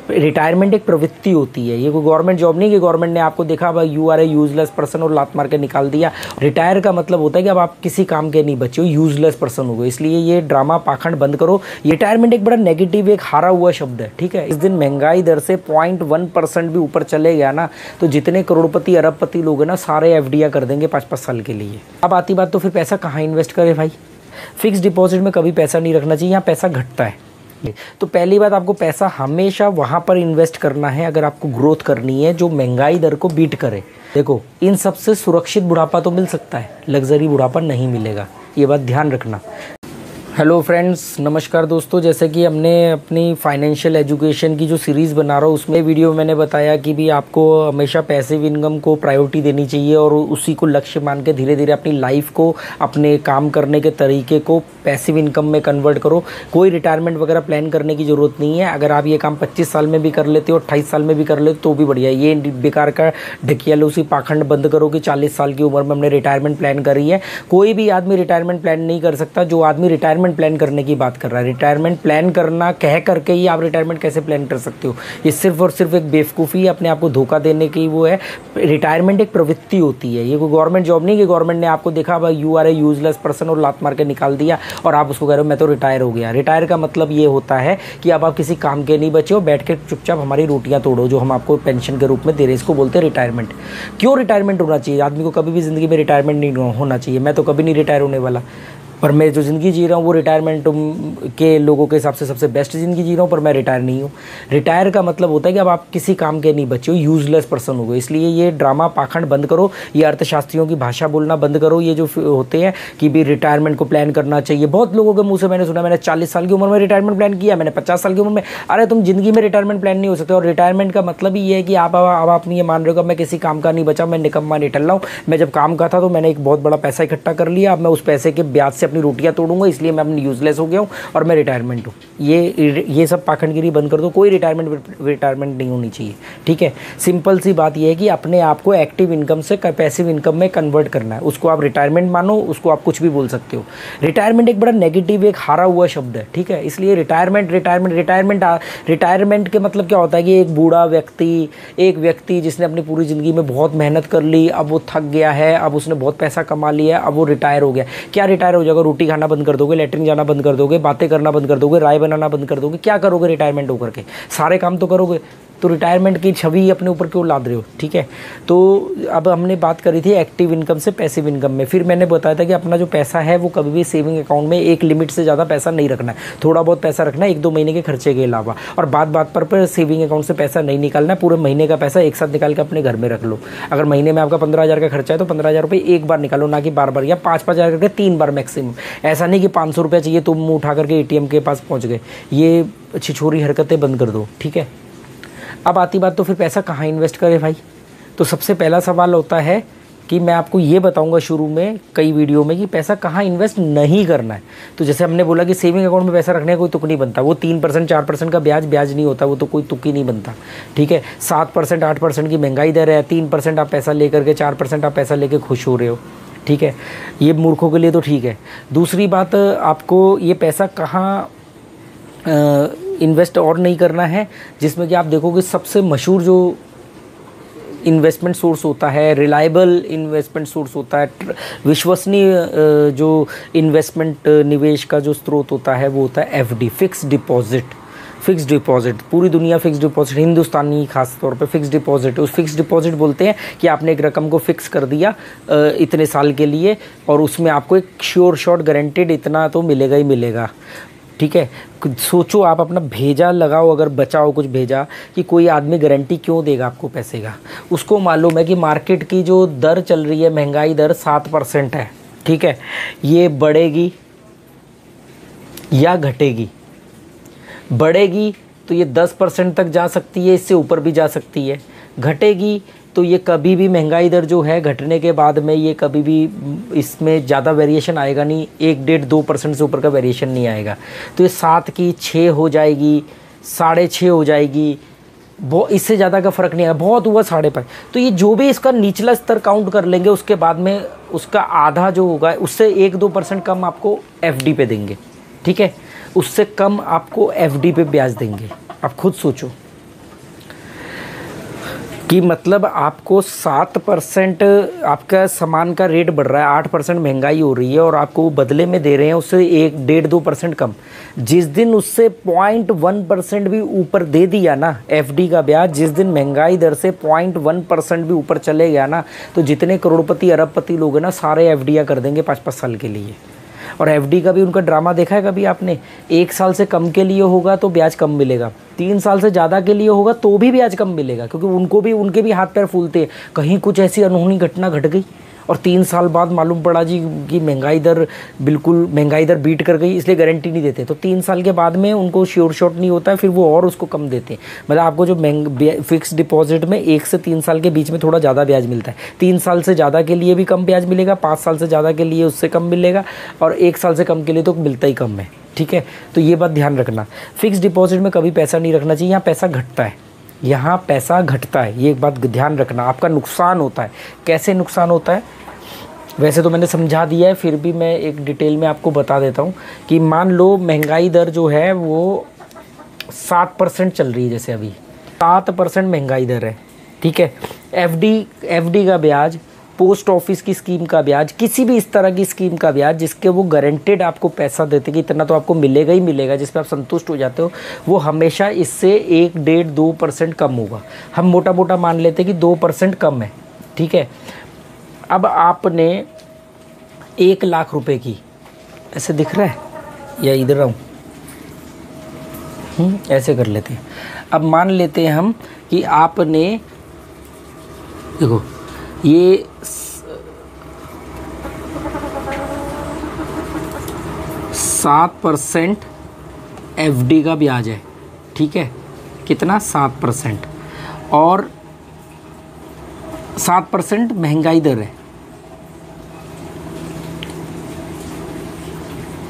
Retirement एक प्रवृत्ति होती है, ये कोई गवर्नमेंट जॉब नहीं कि गवर्नमेंट ने आपको देखा भाई you are a useless person और लात मार के निकाल दिया। रिटायर का मतलब होता है कि अब आप किसी काम के नहीं बचे हो, यूजलेस पर्सन हो गए। इसलिए ये ड्रामा पाखंड बंद करो। रिटायरमेंट एक बड़ा नेगेटिव, एक हारा हुआ शब्द है, ठीक है। इस दिन महंगाई दर से 0.1% भी ऊपर चले गया ना, तो जितने करोड़पति अरबपति लोग हैं ना, सारे एफडीआर कर देंगे 5-5 साल के लिए। अब आती बात तो फिर पैसा कहाँ इन्वेस्ट करें भाई। फिक्स डिपॉजिट में कभी पैसा नहीं रखना चाहिए, यहाँ पैसा घटता है। तो पहली बात, आपको पैसा हमेशा वहाँ पर इन्वेस्ट करना है अगर आपको ग्रोथ करनी है जो महंगाई दर को बीट करे। देखो, इन सबसे सुरक्षित बुढ़ापा तो मिल सकता है, लग्जरी बुढ़ापा नहीं मिलेगा, ये बात ध्यान रखना। हेलो फ्रेंड्स, नमस्कार दोस्तों। जैसे कि हमने अपनी फाइनेंशियल एजुकेशन की जो सीरीज़ बना रहा हूँ, उसमें वीडियो में मैंने बताया कि भी आपको हमेशा पैसिव इनकम को प्रायोरिटी देनी चाहिए और उसी को लक्ष्य मान के धीरे धीरे अपनी लाइफ को, अपने काम करने के तरीके को पैसिव इनकम में कन्वर्ट करो। कोई रिटायरमेंट वगैरह प्लान करने की ज़रूरत नहीं है। अगर आप ये काम 25 साल में भी कर लेते हो, 28 साल में भी कर लेते हो तो भी बढ़िया है। ये बेकार का ढकियालूसी पाखंड बंद करो कि 40 साल की उम्र में हमने रिटायरमेंट प्लान करी है। कोई भी आदमी रिटायरमेंट प्लान नहीं कर सकता। जो आदमी रिटायरमेंट प्लान करने की बात कर रहा है, रिटायरमेंट प्लान करना कह करके ही आप रिटायरमेंट कैसे प्लान कर सकते हो? ये सिर्फ और सिर्फ एक बेवकूफ़ी, अपने आप को धोखा देने की वो है। रिटायरमेंट एक प्रवृत्ति होती है, ये कोई गवर्नमेंट जॉब नहीं कि गवर्नमेंट ने आपको देखा भाई you are a useless person और लात मार के निकाल दिया और आप उसको कह रहे हो मैं तो रिटायर हो गया। रिटायर का मतलब ये होता है कि अब आप किसी काम के नहीं बचे हो, बैठ के चुपचाप हमारी रोटियां तोड़ो, जो हम आपको पेंशन के रूप में दे रहे हैं। इसको बोलते हैं रिटायरमेंट। क्यों रिटायरमेंट होना चाहिए? आदमी को कभी भी ज़िंदगी में रिटायरमेंट नहीं होना चाहिए। मैं तो कभी नहीं रिटायर होने वाला, पर मैं जो ज़िंदगी जी रहा हूँ वो रिटायरमेंट के लोगों के हिसाब से सबसे बेस्ट ज़िंदगी जी रहा हूँ, पर मैं रिटायर नहीं हूँ। रिटायर का मतलब होता है कि अब आप किसी काम के नहीं बचे हो, यूजलेस पर्सन हो गए। इसलिए ये ड्रामा पाखंड बंद करो, ये अर्थशास्त्रियों की भाषा बोलना बंद करो। ये जो होते हैं कि भी रिटायरमेंट को प्लान करना चाहिए, बहुत लोगों के मुँह से मैंने सुना, मैंने 40 साल की उम्र में रिटायरमेंट प्लान किया, मैंने 50 साल की उम्र में। अरे तुम ज़िंदगी में रिटायरमेंट प्लान नहीं हो सकते। और रिटायरमेंट का मतलब ही ये है कि आप अपनी ये मान रहे हो कि मैं किसी काम का नहीं बचा, मैं निकम्मा नहीं टल रहा हूँ। मैं जब काम का था तो मैंने एक बहुत बड़ा पैसा इकट्ठा कर लिया, अब मैं उस पैसे के ब्याज से अपनी रोटियाँ तोड़ूंगा, इसलिए मैं अपनी यूजलेस हो गया हूँ और मैं रिटायरमेंट हूँ। ये सब पाखंडगिरी बंद कर दो। कोई रिटायरमेंट नहीं होनी चाहिए, ठीक है। सिंपल सी बात ये है कि अपने आप को एक्टिव इनकम से पैसिव इनकम में कन्वर्ट करना है। उसको आप रिटायरमेंट मानो, उसको आप कुछ भी बोल सकते हो। रिटायरमेंट एक बड़ा नेगेटिव, एक हारा हुआ शब्द है, ठीक है। इसलिए रिटायरमेंट के मतलब क्या होता है कि एक बूढ़ा व्यक्ति, एक व्यक्ति जिसने अपनी पूरी ज़िंदगी में बहुत मेहनत कर ली, अब वो थक गया है, अब उसने बहुत पैसा कमा लिया, अब वो रिटायर हो गया। क्या रिटायर हो जाएगा? रोटी खाना बंद कर दोगे, लेटरिन जाना बंद कर दोगे, बातें करना बंद कर दोगे, राय बनाना बंद कर दोगे। क्या करोगे रिटायरमेंट होकर के? सारे काम तो करोगे। तो रिटायरमेंट की छवि अपने ऊपर क्यों लाद रहे हो, ठीक है। तो अब हमने बात करी थी एक्टिव इनकम से पैसिव इनकम में। फिर मैंने बताया था कि अपना जो पैसा है वो कभी भी सेविंग अकाउंट में एक लिमिट से ज़्यादा पैसा नहीं रखना है। थोड़ा बहुत पैसा रखना है 1-2 महीने के खर्चे के अलावा। और बात पर सेविंग अकाउंट से पैसा नहीं निकालना है। पूरे महीने का पैसा एक साथ निकाल के अपने घर में रख लो। अगर महीने में आपका 15,000 का खर्चा है तो 15,000 रुपये एक बार निकालो, ना कि बार, या 5-5 हज़ार करके 3 बार मैक्सिमम। ऐसा नहीं कि 500 रुपये चाहिए तो मुँह उठा करके ATM के पास पहुँच गए। ये छिछोरी हरकतें बंद कर दो, ठीक है। अब आती बात तो फिर पैसा कहाँ इन्वेस्ट करें भाई। तो सबसे पहला सवाल होता है कि मैं आपको ये बताऊंगा शुरू में कई वीडियो में कि पैसा कहाँ इन्वेस्ट नहीं करना है। तो जैसे हमने बोला कि सेविंग अकाउंट में पैसा रखने का कोई तुक नहीं बनता। वो 3% 4% का ब्याज नहीं होता, वो तो कोई तुक ही नहीं बनता, ठीक है। 7% 8% की महंगाई दर है, 3% आप पैसा लेकर के 4% आप पैसा लेके खुश हो रहे हो, ठीक है। ये मूर्खों के लिए तो ठीक है। दूसरी बात, आपको ये पैसा कहाँ इन्वेस्ट और नहीं करना है, जिसमें कि आप देखोगे सबसे मशहूर जो इन्वेस्टमेंट सोर्स होता है, रिलायबल इन्वेस्टमेंट सोर्स होता है, विश्वसनीय जो इन्वेस्टमेंट निवेश का जो स्रोत होता है वो होता है FD, फिक्स डिपॉजिट। पूरी दुनिया फिक्स डिपॉजिट, हिंदुस्तानी खास तौर पे फिक्स डिपॉजिट, उस फिक्स डिपॉजिट बोलते हैं कि आपने एक रकम को फिक्स कर दिया इतने साल के लिए और उसमें आपको एक श्योर शॉट गारंटेड इतना तो मिलेगा ही मिलेगा, ठीक है। सोचो आप अपना भेजा लगाओ, अगर बचाओ कुछ भेजा, कि कोई आदमी गारंटी क्यों देगा आपको पैसे का? उसको मालूम है कि मार्केट की जो दर चल रही है, महंगाई दर 7% है, ठीक है। ये बढ़ेगी या घटेगी? बढ़ेगी तो ये 10% तक जा सकती है, इससे ऊपर भी जा सकती है। घटेगी तो ये कभी भी महंगाई दर जो है घटने के बाद में ये कभी भी इसमें ज़्यादा वेरिएशन आएगा नहीं, 1-1.5-2% से ऊपर का वेरिएशन नहीं आएगा। तो ये 7 की 6 हो जाएगी, 6.5 हो जाएगी, बहुत इससे ज़्यादा का फ़र्क नहीं आएगा। बहुत हुआ 5.5। तो ये जो भी इसका निचला स्तर काउंट कर लेंगे, उसके बाद में उसका आधा जो होगा उससे 1-2% कम आपको FD पे देंगे, ठीक है। उससे कम आपको FD पे ब्याज देंगे। आप खुद सोचो, कि मतलब आपको 7% आपका सामान का रेट बढ़ रहा है, 8% महंगाई हो रही है और आपको वो बदले में दे रहे हैं उससे 1, 1.5, 2% कम। जिस दिन उससे 0.1% भी ऊपर दे दिया ना एफडी का ब्याज, जिस दिन महंगाई दर से 0.1% भी ऊपर चले गया ना, तो जितने करोड़पति अरबपति लोग हैं ना, सारे एफडीआं कर देंगे 5-5 साल के लिए। और एफडी का भी उनका ड्रामा देखा है कभी आपने? 1 साल से कम के लिए होगा तो ब्याज कम मिलेगा, 3 साल से ज़्यादा के लिए होगा तो भी ब्याज कम मिलेगा, क्योंकि उनके भी हाथ पैर फूलते हैं, कहीं कुछ ऐसी अनहोनी घटना घट गई और 3 साल बाद मालूम पड़ा जी कि महंगाई दर बीट कर गई, इसलिए गारंटी नहीं देते। तो 3 साल के बाद में उनको श्योर शॉट नहीं होता है, फिर वो और उसको कम देते हैं। मतलब आपको जो फिक्स डिपॉजिट में 1 से 3 साल के बीच में थोड़ा ज़्यादा ब्याज मिलता है, 3 साल से ज़्यादा के लिए भी कम ब्याज मिलेगा, 5 साल से ज़्यादा के लिए उससे कम मिलेगा, और 1 साल से कम के लिए तो मिलता ही कम है। ठीक है, तो ये बात ध्यान रखना। फिक्स डिपॉजिट में कभी पैसा नहीं रखना चाहिए, यहाँ पैसा घटता है, यहाँ पैसा घटता है, ये एक बात ध्यान रखना। आपका नुकसान होता है। कैसे नुकसान होता है? वैसे तो मैंने समझा दिया है, फिर भी मैं एक डिटेल में आपको बता देता हूँ कि मान लो महंगाई दर जो है वो 7% चल रही है, जैसे अभी 7% महंगाई दर है। ठीक है, एफडी का ब्याज, पोस्ट ऑफिस की स्कीम का ब्याज, किसी भी इस तरह की स्कीम का ब्याज जिसके वो गारंटेड आपको पैसा देते कि इतना तो आपको मिलेगा ही मिलेगा, जिस पर आप संतुष्ट हो जाते हो, वो हमेशा इससे 1, 1.5, 2% कम होगा। हम मोटा मोटा मान लेते हैं कि 2% कम है। ठीक है, अब आपने 1 लाख रुपए की, ऐसे दिख रहा है या इधर आऊँ, ऐसे कर लेते हैं। अब मान लेते हैं हम कि आपने, देखो ये 7% एफडी का ब्याज है। ठीक है, कितना? 7%, और 7% महंगाई दर है।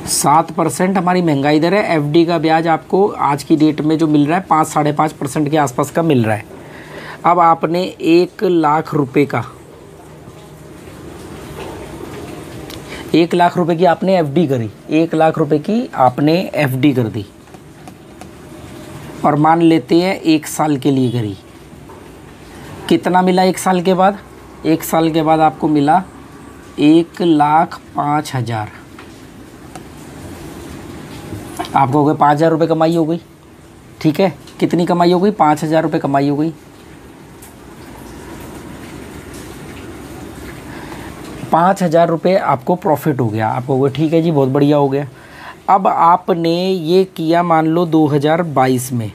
7% हमारी महंगाई दर है। एफडी का ब्याज आपको आज की डेट में जो मिल रहा है 5-5.5% के आसपास का मिल रहा है। अब आपने 1 लाख रुपए का, 1 लाख रुपए की आपने एफडी करी, 1 लाख रुपए की आपने एफडी कर दी, और मान लेते हैं 1 साल के लिए करी। कितना मिला 1 साल के बाद? 1 साल के बाद आपको मिला 1,05,000। आपको हो गए 5,000 रुपये कमाई हो गई। ठीक है, कितनी कमाई हो गई? 5,000 रुपये कमाई हो गई। 5,000 रुपये आपको प्रॉफिट हो गया। आपको हो गया ठीक है जी, बहुत बढ़िया हो गया। अब आपने ये किया मान लो 2022 में,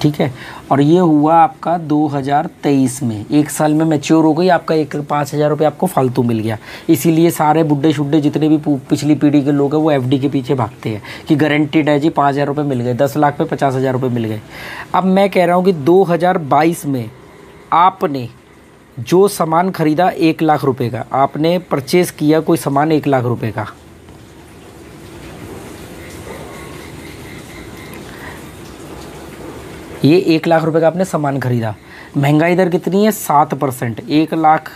ठीक है, और ये हुआ आपका 2023 में। 1 साल में मैच्योर हो गई, आपका 5,000 रुपये आपको फालतू मिल गया। इसीलिए सारे बुड्ढे शुड्ढे जितने भी पिछली पीढ़ी के लोग हैं वो एफडी के पीछे भागते हैं कि गारंटीड है जी 5,000 रुपये मिल गए, 10 लाख पे 50,000 रुपये मिल गए। अब मैं कह रहा हूँ कि 2022 में आपने जो सामान खरीदा 1 लाख रुपए का, आपने परचेज़ किया कोई सामान 1 लाख रुपए का, ये 1 लाख रुपए का आपने सामान खरीदा। महंगाई दर कितनी है? 7%। 1 लाख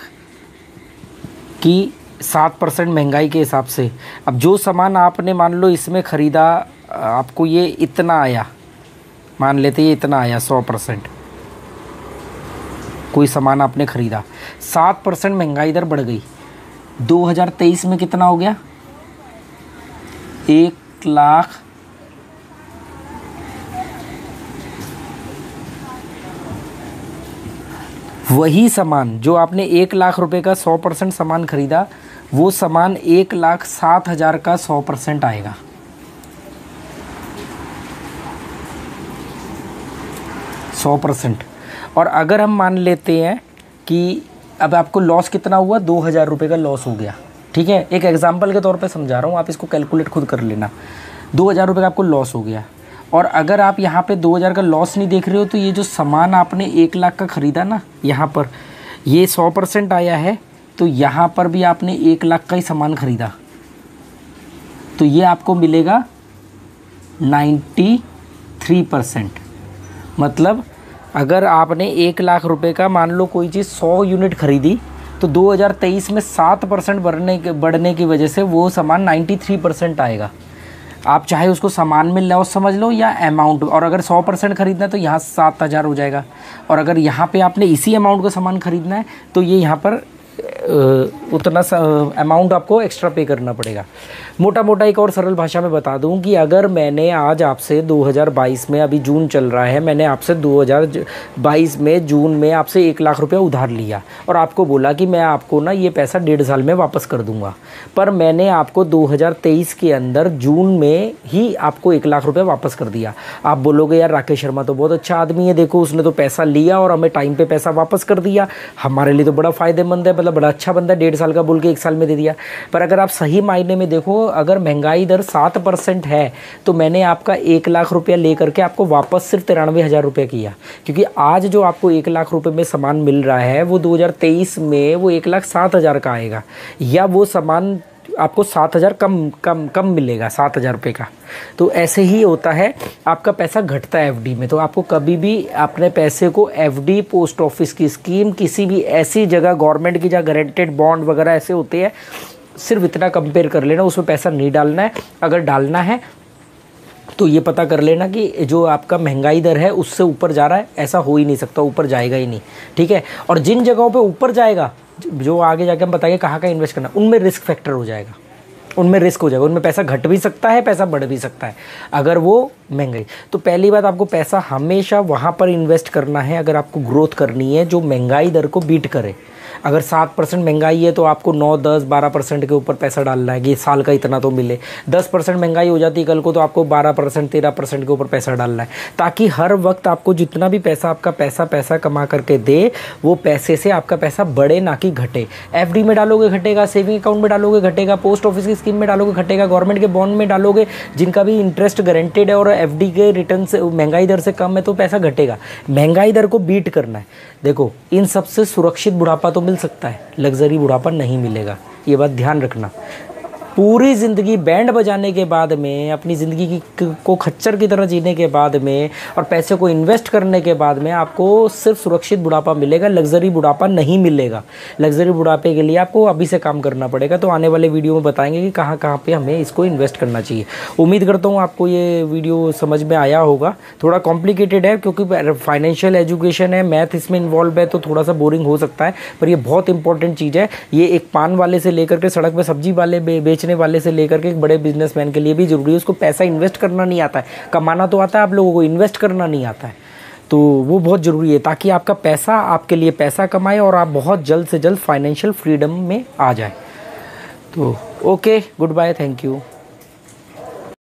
की 7% महंगाई के हिसाब से, अब जो सामान आपने मान लो इसमें ख़रीदा, आपको ये इतना आया, मान लेते ये इतना आया 100%, कोई सामान आपने ख़रीदा, 7% महंगाई दर बढ़ गई। 2023 में कितना हो गया? 1 लाख, वही सामान जो आपने 1 लाख रुपए का 100% सामान खरीदा, वो सामान 1,07,000 का 100% आएगा। और अगर हम मान लेते हैं कि अब आपको लॉस कितना हुआ? 2,000 रुपये का लॉस हो गया। ठीक है, एक एग्जांपल के तौर पे समझा रहा हूँ, आप इसको कैलकुलेट खुद कर लेना। 2,000 रुपये का आपको लॉस हो गया, और अगर आप यहाँ पे 2,000 का लॉस नहीं देख रहे हो, तो ये जो सामान आपने 1 लाख का ख़रीदा ना, यहाँ पर ये 100% आया है, तो यहाँ पर भी आपने 1 लाख का ही सामान ख़रीदा, तो ये आपको मिलेगा 93%। मतलब अगर आपने 1 लाख रुपए का मान लो कोई चीज़ 100 यूनिट खरीदी, तो 2023 में 7% बढ़ने की वजह से वो सामान 93% आएगा। आप चाहे उसको सामान में लॉस समझ लो या अमाउंट, और अगर 100% खरीदना है तो यहाँ 7,000 हो जाएगा, और अगर यहाँ पे आपने इसी अमाउंट का सामान खरीदना है तो ये यहाँ पर उतना अमाउंट आपको एक्स्ट्रा पे करना पड़ेगा। मोटा मोटा एक और सरल भाषा में बता दूं कि अगर मैंने आज आपसे 2022 में, अभी जून चल रहा है, मैंने आपसे 2022 में जून में आपसे 1 लाख रुपया उधार लिया और आपको बोला कि मैं आपको ना ये पैसा 1.5 साल में वापस कर दूंगा, पर मैंने आपको 2023 के अंदर जून में ही आपको 1 लाख रुपया वापस कर दिया। आप बोलोगे यार राकेश शर्मा तो बहुत अच्छा आदमी है, देखो उसने तो पैसा लिया और हमें टाइम पे पैसा वापस कर दिया, हमारे लिए तो बड़ा फ़ायदेमंद है, मतलब बड़ा अच्छा बंदा, 1.5 साल का बोल के 1 साल में दे दिया। पर अगर आप सही मायने में देखो, अगर महंगाई दर 7% है तो मैंने आपका 1 लाख रुपया ले करके आपको वापस सिर्फ 93,000 रुपये किया, क्योंकि आज जो आपको 1 लाख रुपये में सामान मिल रहा है वो 2023 में वो 1,07,000 का आएगा, या वो सामान आपको 7,000 कम मिलेगा, 7,000 रुपये का। तो ऐसे ही होता है, आपका पैसा घटता है एफडी में। तो आपको कभी भी अपने पैसे को एफडी, पोस्ट ऑफिस की स्कीम, किसी भी ऐसी जगह गवर्नमेंट की जहाँ गारंटेड बॉन्ड वगैरह ऐसे होते हैं, सिर्फ इतना कंपेयर कर लेना, उसमें पैसा नहीं डालना है। अगर डालना है तो ये पता कर लेना कि जो आपका महंगाई दर है उससे ऊपर जा रहा है, ऐसा हो ही नहीं सकता, ऊपर जाएगा ही नहीं, ठीक है। और जिन जगहों पे ऊपर जाएगा, जो आगे जाके हम बताएंगे कहाँ का इन्वेस्ट करना, उनमें रिस्क फैक्टर हो जाएगा, उनमें रिस्क हो जाएगा, उनमें पैसा घट भी सकता है, पैसा बढ़ भी सकता है अगर वो महंगाई। तो पहली बात, आपको पैसा हमेशा वहाँ पर इन्वेस्ट करना है अगर आपको ग्रोथ करनी है जो महंगाई दर को बीट करे। अगर 7% महंगाई है तो आपको 9, 10, 12% के ऊपर पैसा डालना है कि साल का इतना तो मिले। 10% महंगाई हो जाती है कल को तो आपको 12%, 13% के ऊपर पैसा डालना है, ताकि हर वक्त आपको जितना भी पैसा आपका पैसा कमा करके दे, वो पैसे से आपका पैसा बढ़े ना कि घटे। एफडी में डालोगे घटेगा, सेविंग अकाउंट में डालोगे घटेगा, पोस्ट ऑफिस की स्कीम में डालोगे घटेगा, गवर्नमेंट के बॉन्ड में डालोगे जिनका भी इंटरेस्ट गारंटेड है और एफडी के रिटर्न से महंगाई दर से कम है तो पैसा घटेगा। महंगाई दर को बीट करना है। देखो, इन सबसे सुरक्षित बुढ़ापा तो मिल सकता है, लग्जरी बुढ़ापा नहीं मिलेगा, ये बात ध्यान रखना। पूरी ज़िंदगी बैंड बजाने के बाद में, अपनी ज़िंदगी को खच्चर की तरह जीने के बाद में और पैसे को इन्वेस्ट करने के बाद में आपको सिर्फ सुरक्षित बुढ़ापा मिलेगा, लग्जरी बुढ़ापा नहीं मिलेगा। लग्जरी बुढ़ापे के लिए आपको अभी से काम करना पड़ेगा। तो आने वाले वीडियो में बताएंगे कि कहाँ कहाँ पे हमें इसको इन्वेस्ट करना चाहिए। उम्मीद करता हूँ आपको ये वीडियो समझ में आया होगा। थोड़ा कॉम्प्लिकेटेड है क्योंकि फाइनेंशियल एजुकेशन है, मैथ इसमें इन्वॉल्व है, तो थोड़ा सा बोरिंग हो सकता है, पर ये बहुत इंपॉर्टेंट चीज़ है। ये एक पान वाले से लेकर के सड़क पर सब्जी वाले बेचने वाले से लेकर के एक बड़े बिजनेसमैन के लिए भी जरूरी है। उसको पैसा इन्वेस्ट करना नहीं आता है, कमाना तो आता है, आप लोगों को इन्वेस्ट करना नहीं आता है। तो वो बहुत ज़रूरी है ताकि आपका पैसा आपके लिए पैसा कमाए और आप बहुत जल्द से जल्द फाइनेंशियल फ्रीडम में आ जाए। तो okay, good bye, thank you.